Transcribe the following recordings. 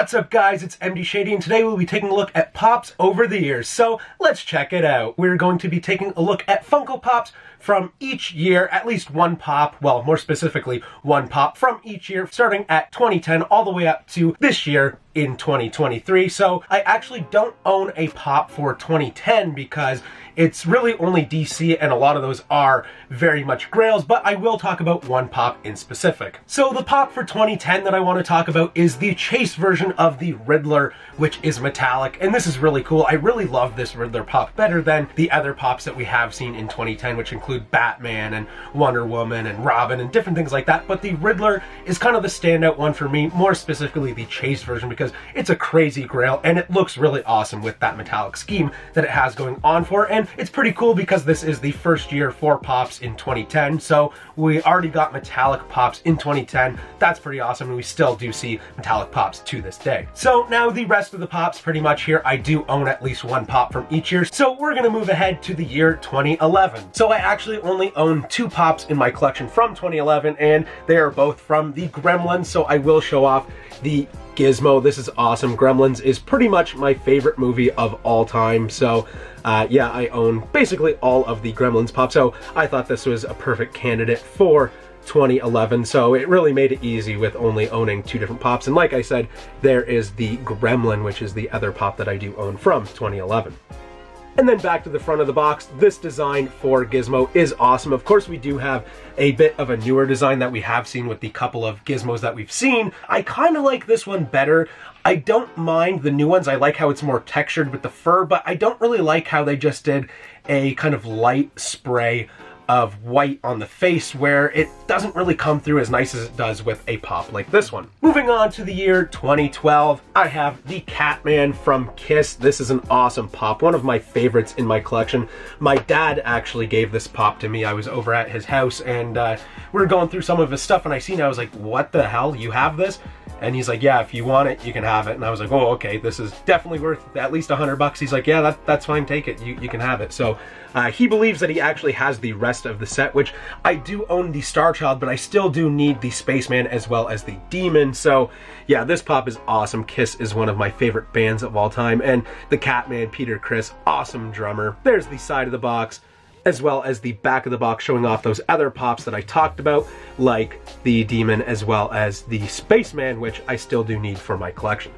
What's up guys, it's MD Shady and today we'll be taking a look at Pops over the years, so let's check it out. We're going to be taking a look at Funko Pops from each year, at least one Pop, well more specifically one Pop from each year, starting at 2010 all the way up to this year in 2023. So I actually don't own a Pop for 2010 because it's really only DC and a lot of those are very much grails, but I will talk about one Pop in specific. So the Pop for 2010 that I want to talk about is the Chase version of the Riddler, which is metallic, and this is really cool. I really love this Riddler Pop better than the other Pops that we have seen in 2010, which include Batman and Wonder Woman and Robin and different things like that, but the Riddler is kind of the standout one for me, more specifically the Chase version, because it's a crazy grail and it looks really awesome with that metallic scheme that it has going on for it. And it's pretty cool because this is the first year for Pops in 2010, so we already got metallic Pops in 2010. That's pretty awesome, and we still do see metallic Pops to this day. So now the rest of the Pops pretty much here, I do own at least one Pop from each year, so we're gonna move ahead to the year 2011. So I actually only own two Pops in my collection from 2011, and they are both from the Gremlins, so I will show off the Gizmo. This is awesome. Gremlins is pretty much my favorite movie of all time, so yeah, I own basically all of the Gremlins Pops, so I thought this was a perfect candidate for 2011, so it really made it easy with only owning two different Pops. And like I said, there is the Gremlin, which is the other Pop that I do own from 2011. And then back to the front of the box, this design for Gizmo is awesome. Of course, we do have a bit of a newer design that we have seen with the couple of Gizmos that we've seen. I kind of like this one better. I don't mind the new ones. I like how it's more textured with the fur, but I don't really like how they just did a kind of light spray of white on the face where it doesn't really come through as nice as it does with a Pop like this one. Moving on to the year 2012, I have the Catman from Kiss. This is an awesome Pop, one of my favorites in my collection. My dad actually gave this Pop to me. I was over at his house and we were going through some of his stuff and I seen it. I was like, what the hell, you have this? And he's like, yeah, if you want it, you can have it. And I was like, oh, okay, this is definitely worth at least $100. He's like, yeah, that's fine, take it, you can have it. So he believes that he actually has the rest of the set, which I do own the Star Child, but I still do need the Spaceman as well as the Demon. So yeah, this Pop is awesome. Kiss is one of my favorite bands of all time, and the Catman, Peter Criss, awesome drummer. There's the side of the box, as well as the back of the box showing off those other Pops that I talked about, like the Demon as well as the Spaceman, which I still do need for my collection.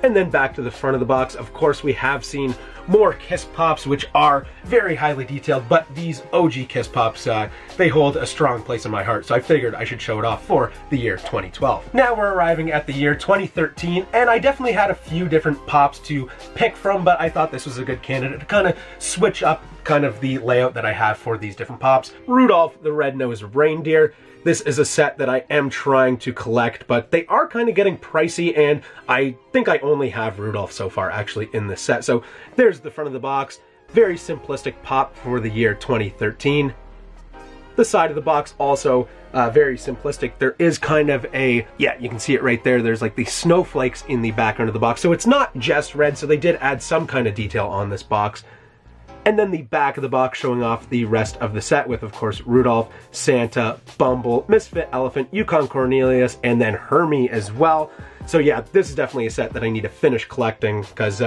And then back to the front of the box, of course we have seen more Kiss Pops, which are very highly detailed, but these OG Kiss Pops, they hold a strong place in my heart, so I figured I should show it off for the year 2012. Now we're arriving at the year 2013, and I definitely had a few different Pops to pick from, but I thought this was a good candidate to kind of switch up kind of the layout that I have for these different Pops. Rudolph the Red-Nosed Reindeer. This is a set that I am trying to collect, but they are kind of getting pricey, and I think I only have Rudolph so far actually in this set. So there's the front of the box. Very simplistic Pop for the year 2013. The side of the box also very simplistic. There is kind of a, yeah, you can see it right there. There's like the snowflakes in the background of the box. So it's not just red, so they did add some kind of detail on this box. And then the back of the box showing off the rest of the set with, of course, Rudolph, Santa, Bumble, Misfit Elephant, Yukon Cornelius, and then Hermie as well. So yeah, this is definitely a set that I need to finish collecting because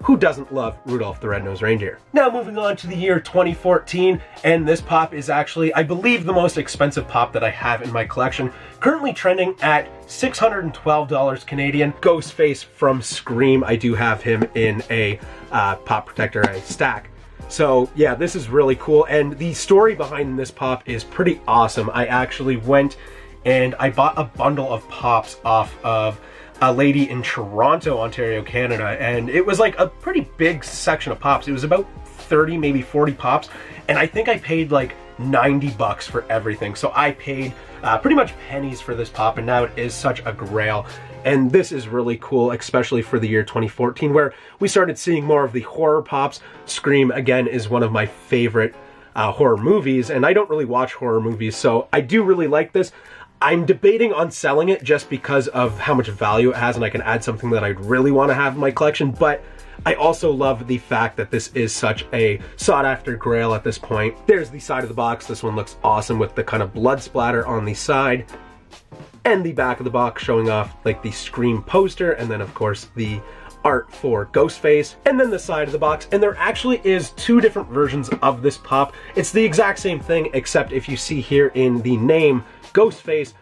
who doesn't love Rudolph the Red-Nosed Reindeer? Now moving on to the year 2014, and this Pop is actually, I believe, the most expensive Pop that I have in my collection. Currently trending at $612 Canadian. Ghostface from Scream. I do have him in a Pop Protector, a stack. So yeah, this is really cool, and the story behind this Pop is pretty awesome. I actually went and I bought a bundle of Pops off of a lady in Toronto, Ontario, Canada, and it was like a pretty big section of Pops. It was about 30, maybe 40 Pops, and I think I paid like $90 for everything. So I paid pretty much pennies for this Pop, and now it is such a grail. And this is really cool, especially for the year 2014, where we started seeing more of the horror Pops. Scream, again, is one of my favorite horror movies, and I don't really watch horror movies, so I do really like this. I'm debating on selling it just because of how much value it has, and I can add something that I'd really want to have in my collection, but I also love the fact that this is such a sought-after grail at this point. There's the side of the box. This one looks awesome with the kind of blood splatter on the side. and the back of the box showing off like the Scream poster, and then of course the art for Ghostface, and then the side of the box. And there actually is two different versions of this pop. It's the exact same thing, except if you see here in the name Ghostface,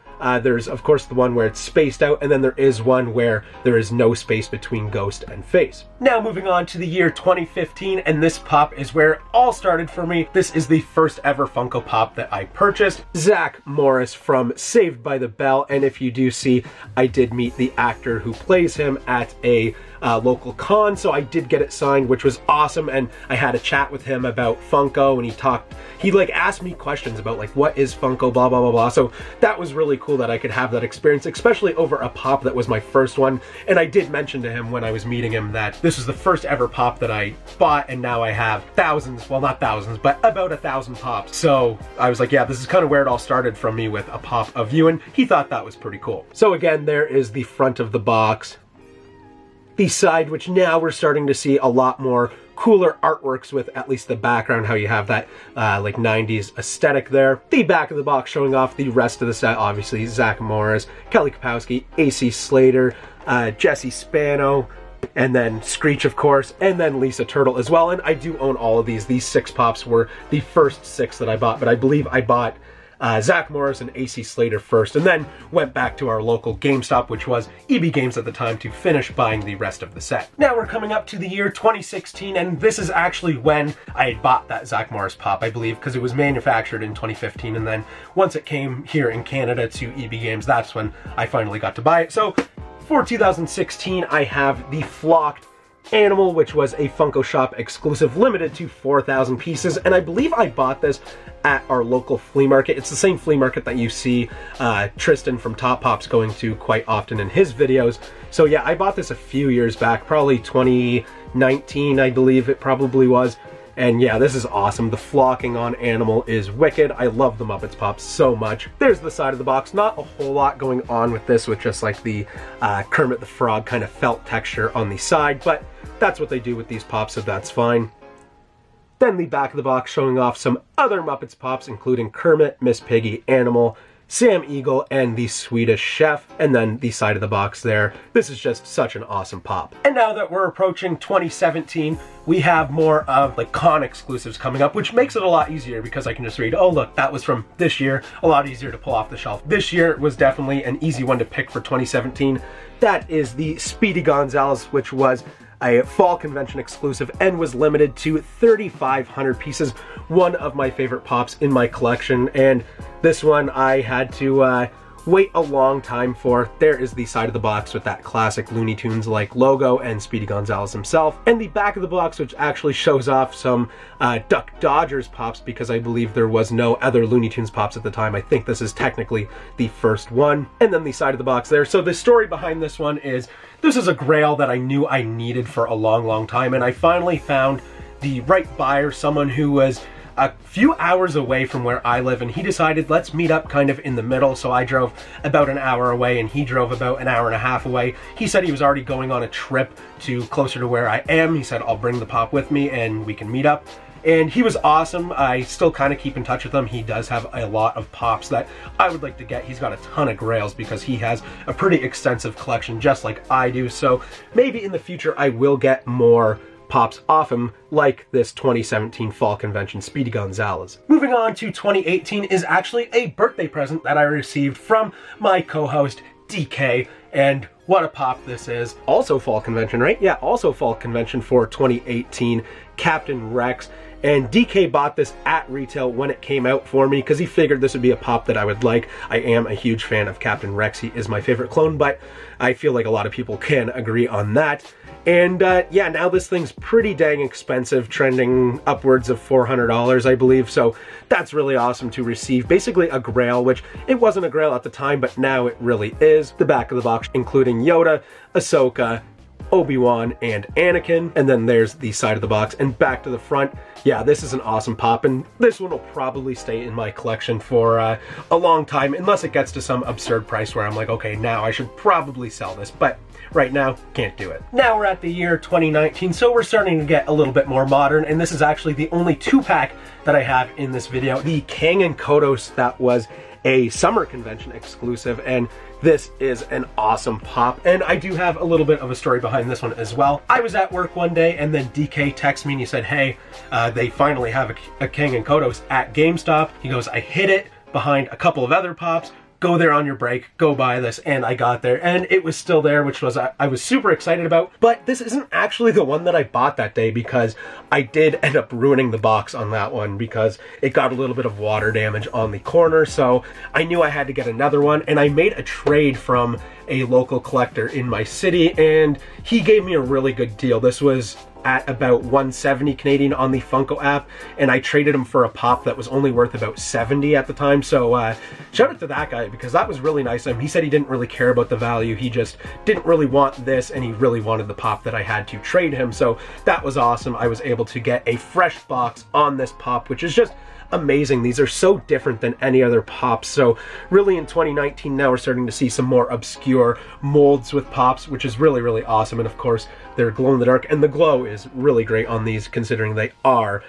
there's of course the one where it's spaced out, and then there is one where there is no space between ghost and face. Now moving on to the year 2015, and this pop is where it all started for me. This is the first ever Funko Pop that I purchased. Zach Morris from Saved by the Bell, and if you do see, I did meet the actor who plays him at a local con, so I did get it signed, which was awesome. And I had a chat with him about Funko, and he like asked me questions about like, what is Funko, blah blah blah blah. So that was really cool that I could have that experience, especially over a pop that was my first one. And I did mention to him when I was meeting him that this was the first ever pop that I bought, and now I have thousands, well not thousands, but about 1,000 pops. So I was like, yeah, this is kind of where it all started from me, with a pop of you, and he thought that was pretty cool. So again, there is the front of the box. The side, which now we're starting to see a lot more cooler artworks with, at least the background, how you have that like 90s aesthetic there. The back of the box showing off the rest of the set, obviously Zach Morris, Kelly Kapowski, AC Slater, Jesse Spano, and then Screech, of course, and then Lisa Turtle as well. And I do own all of these. These 6 pops were the first 6 that I bought, but I believe I bought Zach Morris and AC Slater first, and then went back to our local GameStop, which was EB Games at the time, to finish buying the rest of the set. Now we're coming up to the year 2016, and this is actually when I had bought that Zach Morris pop, I believe, because it was manufactured in 2015, and then once it came here in Canada to EB Games, that's when I finally got to buy it. So for 2016, I have the Flocked Animal, which was a Funko Shop exclusive, limited to 4,000 pieces, and I believe I bought this at our local flea market. It's the same flea market that you see Tristan from Top Pops going to quite often in his videos. So yeah, I bought this a few years back, probably 2019, I believe it probably was. And yeah, this is awesome. The flocking on Animal is wicked. I love the Muppets Pops so much. There's the side of the box. Not a whole lot going on with this, with just like the Kermit the Frog kind of felt texture on the side, but that's what they do with these pops, so that's fine. Then the back of the box showing off some other Muppets Pops, including Kermit, Miss Piggy, Animal, Sam Eagle, and the Swedish Chef, and then the side of the box there. This is just such an awesome pop. And now that we're approaching 2017, we have more of like con exclusives coming up, which makes it a lot easier because I can just read, oh look, that was from this year, a lot easier to pull off the shelf. This year was definitely an easy one to pick for 2017. That is the Speedy Gonzales, which was a fall convention exclusive and was limited to 3,500 pieces. One of my favorite pops in my collection, and this one I had to wait a long time for. There is the side of the box with that classic Looney Tunes like logo and Speedy Gonzales himself, and the back of the box, which actually shows off some Duck Dodgers pops, because I believe there was no other Looney Tunes pops at the time. I think this is technically the first one. And then the side of the box there. So the story behind this one is, this is a grail that I knew I needed for a long time, and I finally found the right buyer, someone who was a few hours away from where I live, and he decided, let's meet up kind of in the middle. So I drove about an hour away, and he drove about an hour and a half away. He said he was already going on a trip to closer to where I am. He said, I'll bring the pop with me and we can meet up. And he was awesome. I still kind of keep in touch with him. He does have a lot of pops that I would like to get. He's got a ton of grails because he has a pretty extensive collection, just like I do. So maybe in the future I will get more pops off him, like this 2017 fall convention Speedy Gonzales. Moving on to 2018 is actually a birthday present that I received from my co-host DK, and what a pop this is. Also fall convention, right? Yeah, also fall convention for 2018, Captain Rex. And DK bought this at retail when it came out for me because he figured this would be a pop that I would like. I am a huge fan of Captain Rex. He is my favorite clone, but I feel like a lot of people can agree on that. And yeah, now this thing's pretty dang expensive, trending upwards of $400, I believe. So that's really awesome to receive. Basically a grail, which it wasn't a grail at the time, but now it really is. The back of the box including Yoda, Ahsoka, Obi-Wan, and Anakin. And then there's the side of the box, and back to the front. Yeah, this is an awesome pop, and this one will probably stay in my collection for a long time, unless it gets to some absurd price where I'm like, okay, now I should probably sell this, but right now, can't do it. Now we're at the year 2019, so we're starting to get a little bit more modern, and this is actually the only 2-pack that I have in this video. The Kang and Kodos that was a summer convention exclusive, and This is an awesome pop, and I do have a little bit of a story behind this one as well. I was at work one day, and then DK texted me and he said, hey, they finally have a King and Kodos at GameStop. He goes, I hid it behind a couple of other pops. Go there on your break, go buy this. And I got there and it was still there, which was I was super excited about. But this isn't actually the one that I bought that day, because I did end up ruining the box on that one because it got a little bit of water damage on the corner. So I knew I had to get another one, and I made a trade from a local collector in my city, and he gave me a really good deal. This was at about 170 Canadian on the Funko app, and I traded him for a pop that was only worth about 70 at the time. So shout out to that guy, because that was really nice of him. He said he didn't really care about the value, he just didn't really want this, and he really wanted the pop that I had to trade him. So that was awesome. I was able to get a fresh box on this pop, which is just amazing. These are so different than any other pops. So really in 2019 now we're starting to see some more obscure molds with pops, which is really, really awesome. And of course they're glow in the dark, and the glow is really great on these considering they are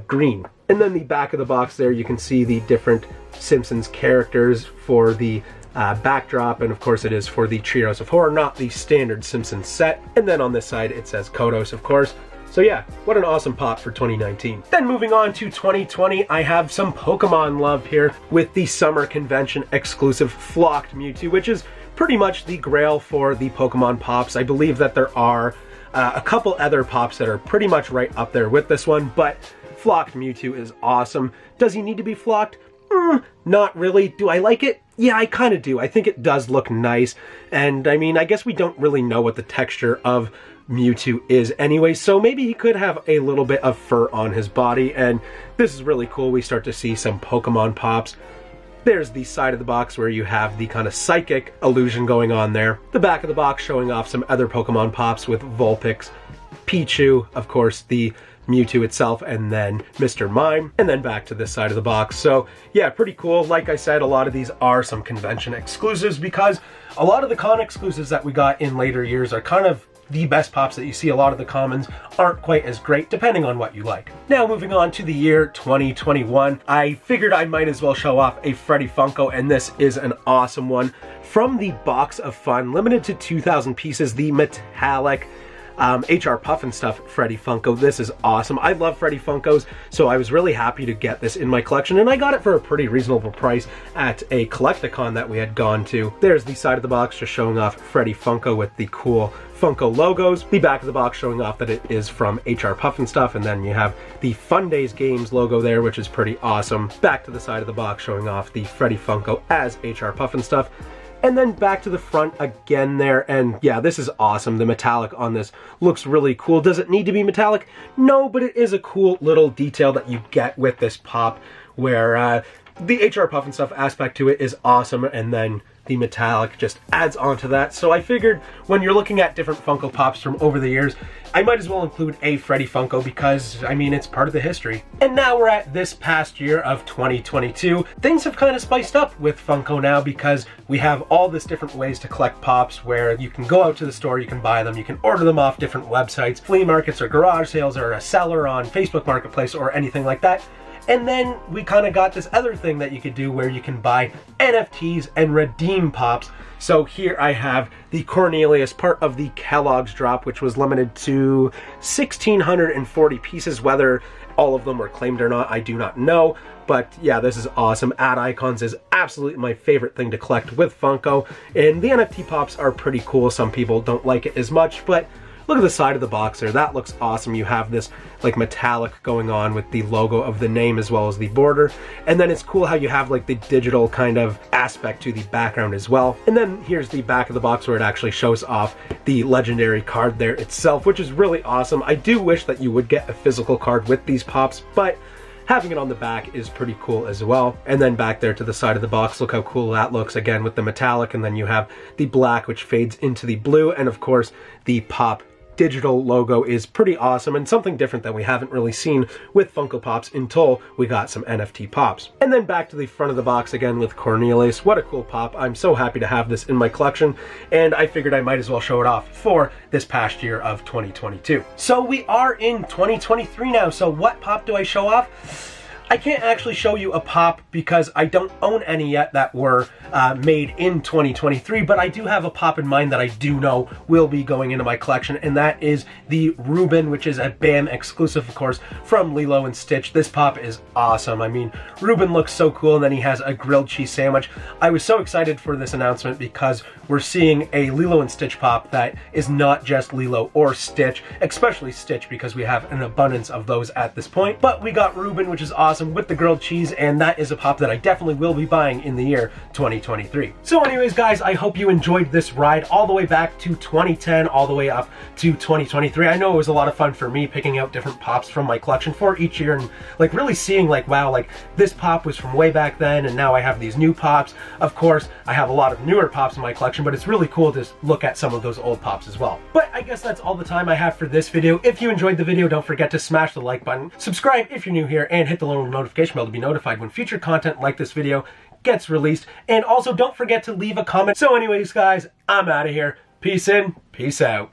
green. And then the back of the box there, you can see the different Simpsons characters for the backdrop, and of course it is for the Trios of Horror, not the standard Simpsons set. And then on this side it says Kodos, of course. So yeah, what an awesome pop for 2019. Then moving on to 2020, I have some Pokemon love here with the summer convention exclusive Flocked Mewtwo, which is pretty much the grail for the Pokemon pops. I believe that there are a couple other pops that are pretty much right up there with this one, but Flocked Mewtwo is awesome. Does he need to be flocked? Not really. Do I like it? Yeah, I kind of do. I think it does look nice, and I mean, I guess we don't really know what the texture of Mewtwo is anyway, so maybe he could have a little bit of fur on his body, and this is really cool. We start to see some Pokemon pops. There's the side of the box where you have the kind of psychic illusion going on there. The back of the box showing off some other Pokemon pops with Vulpix, Pichu, of course, the Mewtwo itself, and then Mr. Mime, and then back to this side of the box. So yeah, pretty cool. Like I said, a lot of these are some convention exclusives, because a lot of the con exclusives that we got in later years are kind of the best pops that you see. A lot of the commons aren't quite as great, depending on what you like. Now moving on to the year 2021, I figured I might as well show off a Freddy Funko, and this is an awesome one. From the Box of Fun, limited to 2,000 pieces, the metallic HR Puffin Stuff Freddy Funko. This is awesome. I love Freddy Funkos, so I was really happy to get this in my collection, and I got it for a pretty reasonable price at a Collecticon that we had gone to. There's the side of the box just showing off Freddy Funko with the cool Funko logos. The back of the box showing off that it is from HR Puffin Stuff, and then you have the Fun Days Games logo there, which is pretty awesome. Back to the side of the box showing off the Freddy Funko as HR Puffin Stuff. And then back to the front again there, and yeah, this is awesome. The metallic on this looks really cool. Does it need to be metallic? No, but it is a cool little detail that you get with this pop, where the HR Puffin Stuff aspect to it is awesome, and then the metallic just adds on to that. So I figured when you're looking at different Funko Pops from over the years, I might as well include a Freddy Funko, because, I mean, it's part of the history. And now we're at this past year of 2022. Things have kind of spiced up with Funko now, because we have all this different ways to collect Pops, where you can go out to the store, you can buy them, you can order them off different websites, flea markets or garage sales, or a seller on Facebook Marketplace or anything like that. And then we kind of got this other thing that you could do where you can buy NFTs and redeem pops. So here I have the Cornelius, part of the Kellogg's drop, which was limited to 1,640 pieces. Whether all of them were claimed or not, I do not know. But yeah, this is awesome. Ad icons is absolutely my favorite thing to collect with Funko. And the NFT pops are pretty cool. Some people don't like it as much, but look at the side of the box there. That looks awesome. You have this like metallic going on with the logo of the name as well as the border. And then it's cool how you have like the digital kind of aspect to the background as well. And then here's the back of the box where it actually shows off the legendary card there itself, which is really awesome. I do wish that you would get a physical card with these pops, but having it on the back is pretty cool as well. And then back there to the side of the box, look how cool that looks, again with the metallic, and then you have the black which fades into the blue, and of course the pop digital logo is pretty awesome, and something different that we haven't really seen with Funko Pops until we got some NFT pops. And then back to the front of the box again with Cornelius. What a cool pop. I'm so happy to have this in my collection, and I figured I might as well show it off for this past year of 2022. So we are in 2023 now, so what pop do I show off? I can't actually show you a pop because I don't own any yet that were made in 2023, but I do have a pop in mind that I do know will be going into my collection, and that is the Reuben, which is a BAM exclusive, of course, from Lilo and Stitch. This pop is awesome. I mean, Reuben looks so cool, and then he has a grilled cheese sandwich. I was so excited for this announcement because we're seeing a Lilo and Stitch pop that is not just Lilo or Stitch, especially Stitch, because we have an abundance of those at this point. But we got Reuben, which is awesome, with the grilled cheese, and that is a pop that I definitely will be buying in the year 2023. So anyways, guys, I hope you enjoyed this ride all the way back to 2010, all the way up to 2023. I know it was a lot of fun for me picking out different pops from my collection for each year and like really seeing like, wow, like this pop was from way back then and now I have these new pops. Of course, I have a lot of newer pops in my collection, but it's really cool to look at some of those old pops as well. But I guess that's all the time I have for this video. If you enjoyed the video, don't forget to smash the like button, subscribe if you're new here, and hit the little notification bell to be notified when future content like this video gets released. And also don't forget to leave a comment. So anyways, guys, I'm out of here. Peace in, peace out.